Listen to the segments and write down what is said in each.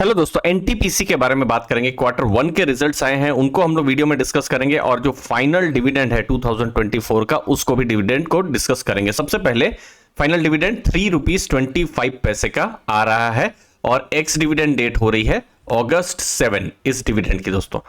Hello दोस्तों, NTPC के बारे में बात करेंगे। क्वार्टर वन के रिजल्ट्स आए हैं, उनको हम लोग वीडियो में डिस्कस करेंगे और जो फाइनल डिविडेंड है 2024 का, उसको भी डिविडेंड को डिस्कस करेंगे। सबसे पहले फाइनल डिविडेंड 3 रुपीज 25 पैसे का आ रहा है और एक्स डिविडेंड डेट हो रही है अगस्त 7 इस डिविडेंड की। दोस्तों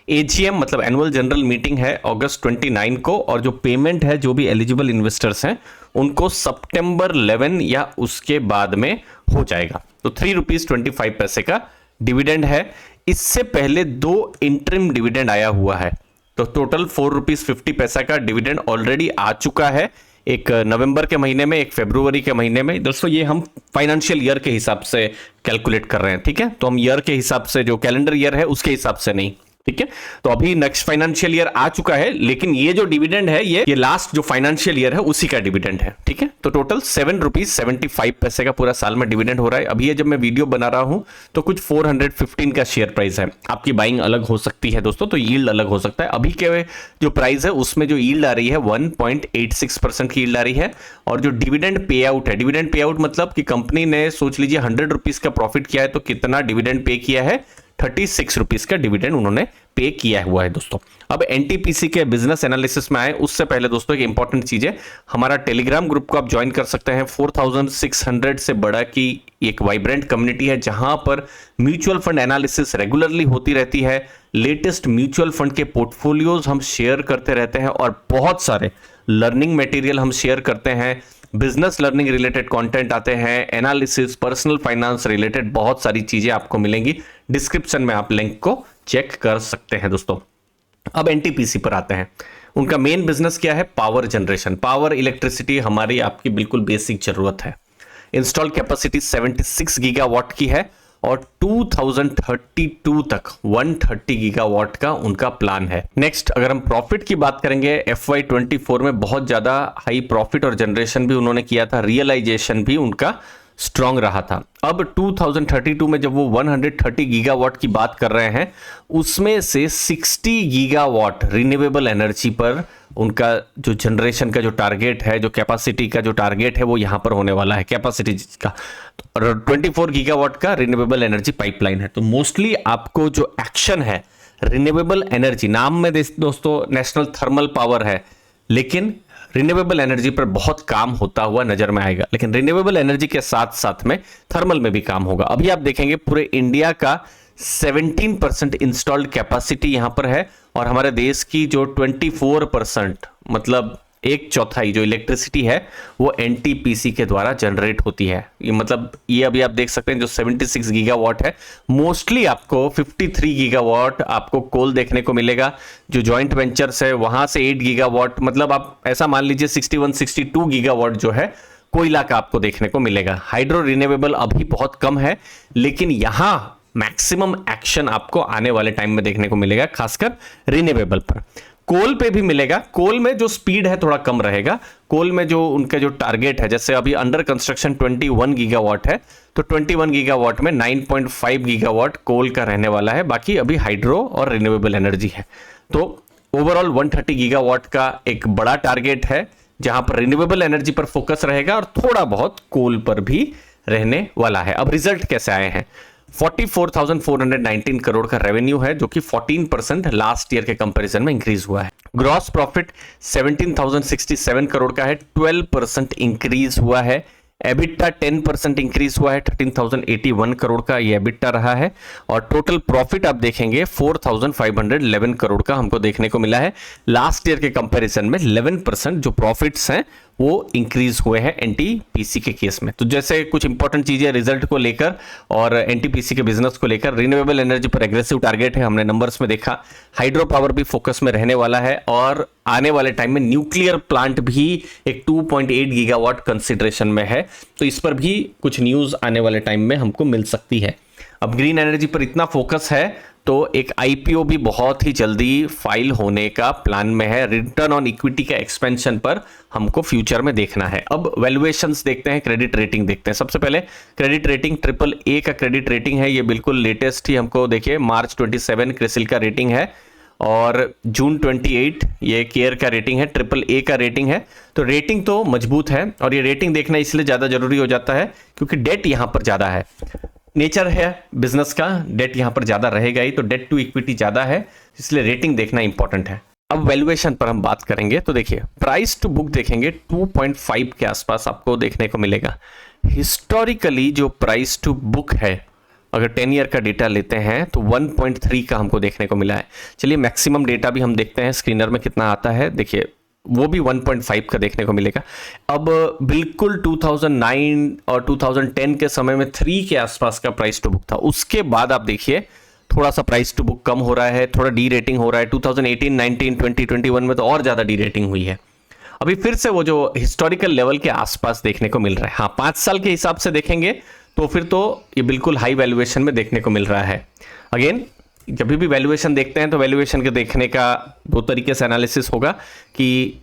एजीएम मतलब एनुअल जनरल मीटिंग है अगस्त 29 को और जो पेमेंट है जो भी एलिजिबल इन्वेस्टर्स हैं उनको सितंबर 11 या उसके बाद में हो जाएगा। तो 3 रुपीज 25 पैसे का डिविडेंड है। इससे पहले 2 इंटरिम डिविडेंड आया हुआ है, तो टोटल 4 रुपीज 50 पैसा का डिविडेंड ऑलरेडी आ चुका है, एक नवंबर के महीने में, एक फरवरी के महीने में। दोस्तों ये हम फाइनेंशियल ईयर के हिसाब से कैलकुलेट कर रहे हैं, ठीक है। तो हम ईयर के हिसाब से, जो कैलेंडर ईयर है उसके हिसाब से नहीं, ठीक है। तो अभी नेक्स्ट फाइनेंशियल ईयर आ चुका है, लेकिन ये जो डिविडेंड है ये लास्ट जो फाइनेंशियल ईयर है उसी का डिविडेंड है, ठीक है। तो टोटल 7 रुपीज 75 पैसे का पूरा साल में डिविडेंड हो रहा है। अभी ये जब मैं वीडियो बना रहा हूं तो कुछ 415 का शेयर प्राइस है। आपकी बाइंग अलग हो सकती है दोस्तों, तो यील्ड अलग हो सकता है। अभी के जो प्राइस है उसमें जो यील्ड आ रही है 1.86% की यील्ड आ रही है। और जो डिविडेंड पे आउट है, डिविडेंड पे आउट मतलब कि कंपनी ने सोच लीजिए 100 रुपीज का प्रॉफिट किया है तो कितना डिविडेंड पे किया है, 36 रुपीज का डिविडेंड उन्होंने पे किया हुआ है दोस्तों। अब एनटीपीसी के बिजनेस एनालिसिस में आए उससे पहले दोस्तों एक इंपॉर्टेंट चीज है, हमारा टेलीग्राम ग्रुप को आप ज्वाइन कर सकते हैं। 4600 से बड़ा की एक वाइब्रेंट कम्युनिटी है जहां पर म्यूचुअल फंड एनालिसिस रेगुलरली होती रहती है। लेटेस्ट म्यूचुअल फंड के पोर्टफोलियोज हम शेयर करते रहते हैं और बहुत सारे लर्निंग मटेरियल हम शेयर करते हैं। बिजनेस लर्निंग रिलेटेड कंटेंट आते हैं, एनालिसिस, पर्सनल फाइनेंस रिलेटेड बहुत सारी चीजें आपको मिलेंगी। डिस्क्रिप्शन में आप लिंक को चेक कर सकते हैं दोस्तों। अब एनटीपीसी पर आते हैं। उनका मेन बिजनेस क्या है? Power generation. पावर, इलेक्ट्रिसिटी हमारी आपकी बिल्कुल बेसिक जरूरत है। इंस्टॉल कैपेसिटी 76 गीगावाट की है और 2032 तक 130 गीगावाट का उनका प्लान है। नेक्स्ट, अगर हम प्रॉफिट की बात करेंगे, FY24 में बहुत ज्यादा हाई प्रॉफिट और जनरेशन भी उन्होंने किया था, रियलाइजेशन भी उनका स्ट्रांग रहा था। अब 2032 में जब वो 130 गीगावाट की बात कर रहे हैं, उसमें से 60 गीगावाट रिन्यूएबल एनर्जी पर उनका जो जनरेशन का जो टारगेट है, जो कैपेसिटी का जो टारगेट है, वो यहां पर होने वाला है कैपेसिटी का। और 24 गीगावाट का रिन्यूएबल एनर्जी पाइपलाइन है। तो मोस्टली आपको जो एक्शन है रिन्यूएबल एनर्जी, नाम में दोस्तों नेशनल थर्मल पावर है, लेकिन रिन्यूएबल एनर्जी पर बहुत काम होता हुआ नजर में आएगा। लेकिन रिन्यूएबल एनर्जी के साथ साथ में थर्मल में भी काम होगा। अभी आप देखेंगे पूरे इंडिया का 17% इंस्टॉल्ड कैपेसिटी यहां पर है और हमारे देश की जो 24% मतलब 1/4 जो इलेक्ट्रिसिटी है वो एनटीपीसी के द्वारा जनरेट होती है। ये मतलब ये अभी आप देख सकते हैं जो 76 गीगावाट है, मोस्टली आपको 53 गीगावाट आपको कोल देखने को मिलेगा। जो जॉइंट वेंचर्स है वहां से 8 गीगावाट, मतलब आप ऐसा मान लीजिए 61-62 गीगावाट जो है कोयला का आपको देखने को मिलेगा। हाइड्रो रिन्यूएबल अभी बहुत कम है, लेकिन यहां मैक्सिमम एक्शन आपको आने वाले टाइम में देखने को मिलेगा, खासकर रिन्यूएबल पर। कोल पे भी मिलेगा। कोल में जो स्पीड है थोड़ा कम रहेगा। कोल में जो उनका जो टारगेट है, जैसे अभी अंडर कंस्ट्रक्शन 21 गीगावाट है, तो 21 गीगावाट में 9.5 गीगावाट कोल का रहने वाला है, बाकी अभी हाइड्रो और रिन्यूएबल एनर्जी है। तो ओवरऑल 130 गीगावाट का एक बड़ा टारगेट है जहां पर रिन्यूएबल एनर्जी पर फोकस रहेगा और थोड़ा बहुत कोल पर भी रहने वाला है। अब रिजल्ट कैसे आए हैं? 44,419 करोड़ का रेवेन्यू है, जो कि 14% लास्ट ईयर के कंपैरिजन में इंक्रीज हुआ है। ग्रॉस प्रॉफिट 17,067 करोड़ का है, 12% इंक्रीज हुआ है। एबिटा 10% इंक्रीज हुआ है, 13,081 करोड़ का ये एबिटा रहा है। और टोटल प्रॉफिट आप देखेंगे 4,511 करोड़ का हमको देखने को मिला है। लास्ट ईयर के कंपैरिजन में 11% जो प्रॉफिट्स हैं वो इंक्रीज हुए हैं एनटीपीसी के केस में। तो जैसे कुछ इंपॉर्टेंट चीजें रिजल्ट को लेकर और एनटीपीसी के बिजनेस को लेकर, रिन्यूएबल एनर्जी पर एग्रेसिव टारगेट है, हमने नंबर्स में देखा। हाइड्रो पावर भी फोकस में रहने वाला है और आने वाले टाइम में न्यूक्लियर प्लांट भी एक 2.8 गीगावाट कंसिडरेशन में है, तो इस पर भी कुछ न्यूज आने वाले टाइम में हमको मिल सकती है। अब ग्रीन एनर्जी पर इतना फोकस है तो एक आईपीओ भी बहुत ही जल्दी फाइल होने का प्लान में है। रिटर्न ऑन इक्विटी का एक्सपेंशन पर हमको फ्यूचर में देखना है। अब वैल्यूएशंस देखते हैं, क्रेडिट रेटिंग देखते हैं। सबसे पहले क्रेडिट रेटिंग AAA का क्रेडिट रेटिंग है, ये बिल्कुल लेटेस्ट ही हमको देखिए मार्च 27 क्रिसिल का रेटिंग है और जून 28 ये केयर का रेटिंग है, AAA का रेटिंग है। तो रेटिंग तो मजबूत है और ये रेटिंग देखना इसलिए ज्यादा जरूरी हो जाता है क्योंकि डेट यहां पर ज्यादा है। नेचर है बिजनेस का, डेट यहां पर ज्यादा रहेगा ही, तो डेट टू इक्विटी ज्यादा है, इसलिए रेटिंग देखना इंपॉर्टेंट है। अब वैल्यूएशन पर हम बात करेंगे तो देखिए प्राइस टू बुक देखेंगे 2.5 के आसपास आपको देखने को मिलेगा। हिस्टोरिकली जो प्राइस टू बुक है, अगर 10 ईयर का डेटा लेते हैं तो 1.3 का हमको देखने को मिला है। चलिए मैक्सिमम डेटा भी हम देखते हैं स्क्रीनर में कितना आता है, देखिए वो भी 1.5 का देखने को मिलेगा। अब बिल्कुल 2009 और 2010 के समय में 3 के आसपास का प्राइस टू बुक था। उसके बाद आप देखिए थोड़ा सा प्राइस टू बुक कम हो रहा है, थोड़ा डी रेटिंग हो रहा है। 2018, 19, 20, 21 में तो और ज्यादा डी रेटिंग हुई है। अभी फिर से वो जो हिस्टोरिकल लेवल के आसपास देखने को मिल रहा है। हाँ, 5 साल के हिसाब से देखेंगे तो फिर तो ये बिल्कुल हाई वैल्यूएशन में देखने को मिल रहा है। अगेन जब भी वैल्यूएशन देखते हैं तो वैल्यूएशन के देखने का 2 तरीके से एनालिसिस होगा कि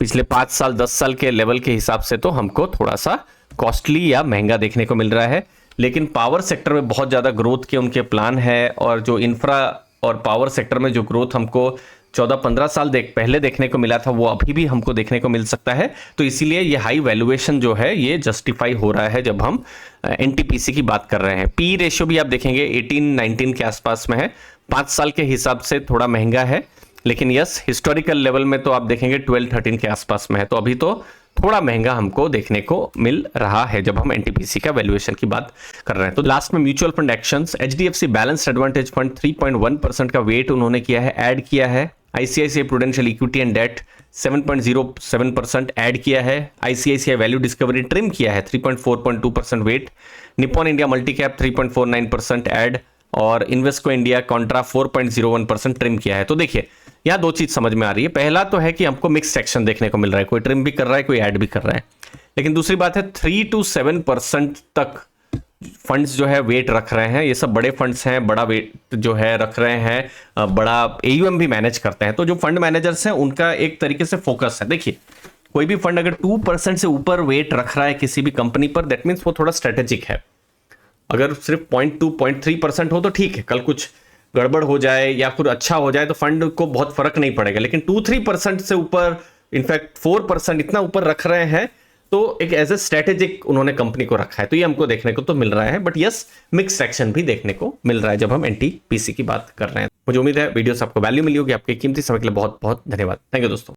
पिछले 5 साल 10 साल के लेवल के हिसाब से तो हमको थोड़ा सा कॉस्टली या महंगा देखने को मिल रहा है, लेकिन पावर सेक्टर में बहुत ज़्यादा ग्रोथ के उनके प्लान है, और जो इंफ्रा और पावर सेक्टर में जो ग्रोथ हमको 14-15 साल पहले देखने को मिला था वो अभी भी हमको देखने को मिल सकता है। तो इसीलिए ये हाई वैल्यूएशन जो है ये जस्टिफाई हो रहा है जब हम एनटीपीसी की बात कर रहे हैं। पी रेशियो भी आप देखेंगे 18-19 के आसपास में है, 5 साल के हिसाब से थोड़ा महंगा है, लेकिन यस हिस्टोरिकल लेवल में तो आप देखेंगे 12-13 के आसपास में है, तो अभी तो थोड़ा महंगा हमको देखने को मिल रहा है जब हम एनटीपीसी का वैल्यूएशन की बात कर रहे हैं। तो लास्ट में mutual fund actions, HDFC balanced advantage fund 3.1% का वेट उन्होंने किया है, ऐड किया है। ICICI prudential equity and debt 7.07% add किया है। आईसीआईसीआई वैल्यू डिस्कवरी ट्रिम किया है 3.42% वेट। Nippon India multi cap 3.49% add, और इन्वेस्को इंडिया कॉन्ट्रा 4.01% ट्रिम किया है। तो देखिए यहाँ 2 चीज समझ में आ रही है। पहला तो है कि हमको मिक्स सेक्शन देखने को मिल रहा है, कोई ट्रिम भी कर रहा है, कोई ऐड भी कर रहा है। लेकिन दूसरी बात है 3 to 7% तक फंड्स जो है वेट रख रहे हैं। ये सब बड़े फंड्स हैं, बड़ा वेट जो है रख रहे हैं, बड़ा एयूएम भी मैनेज करते हैं। तो जो फंड मैनेजर्स हैं उनका एक तरीके से फोकस है। देखिए कोई भी फंड अगर 2% से ऊपर वेट रख रहा है किसी भी कंपनी पर, दैट मीन्स वो थोड़ा स्ट्रेटेजिक है। अगर सिर्फ 0.2-0.3% हो तो ठीक है, कल कुछ गड़बड़ हो जाए या फिर अच्छा हो जाए तो फंड को बहुत फर्क नहीं पड़ेगा। लेकिन 2-3% से ऊपर, इनफैक्ट 4% इतना ऊपर रख रहे हैं तो एक एज ए स्ट्रेटेजिक उन्होंने कंपनी को रखा है, तो ये हमको देखने को तो मिल रहा है। बट यस मिक्स सेक्शन भी देखने को मिल रहा है जब हम एनटीपीसी की बात कर रहे हैं। मुझे उम्मीद है वीडियो से आपको वैल्यू मिली होगी। आपके कीमती समय के लिए बहुत बहुत धन्यवाद। थैंक यू दोस्तों।